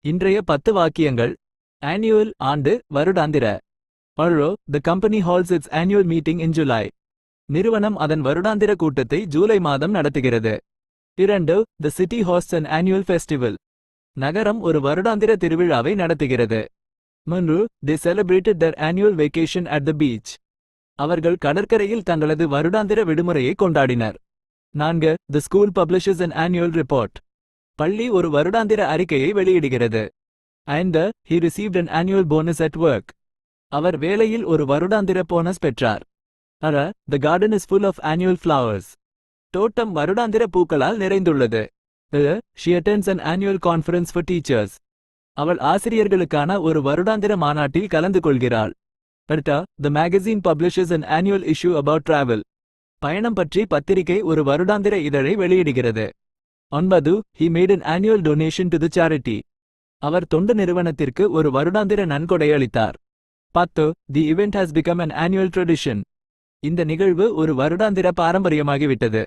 இன்றைய 10 வாக்கியங்கள். Annual ஆண்டு வருடாந்திர. Although the company holds its annual meeting in July. நிறுவனம் அதன் வருடாந்திர கூட்டத்தை ஜூலை மாதம் நடத்துகிறது. 2. The city hosts an annual festival. நகரம் ஒரு வருடாந்திர திருவிழாவை நடத்துகிறது. 3. They celebrated their annual vacation at the beach. அவர்கள் கடற்கரையில் தங்களது வருடாந்திர விடுமுறையை கொண்டாடினர். 4. The school publishes an annual report. பள்ளி ஒரு வருடாந்திர அறிக்கையை வெளியிடுகிறது. 5. He received an annual bonus at work. அவர் வேலையில் ஒரு வருடாந்திர போனஸ் பெற்றார். 6. The garden is full of annual flowers. தோட்டம் வருடாந்திர பூக்களால் நிறைந்துள்ளது. 7. She attends an annual conference for teachers. அவள் ஆசிரியர்களுக்கான ஒரு வருடாந்திர மாநாட்டில் கலந்து கொள்கிறாள். 8. The magazine publishes an annual issue about travel. பயணம் பற்றி பத்திரிகை ஒரு வருடாந்திர இதழை வெளியிடுகிறது. 9. He made an annual donation to the charity. அவர் தொண்டு நிறுவனத்திற்கு ஒரு வருடாந்திர நன்கொடை அளித்தார். 10. The event has become an annual tradition. இந்த நிகழ்வு ஒரு வருடாந்திர பாரம்பரியமாகிவிட்டது.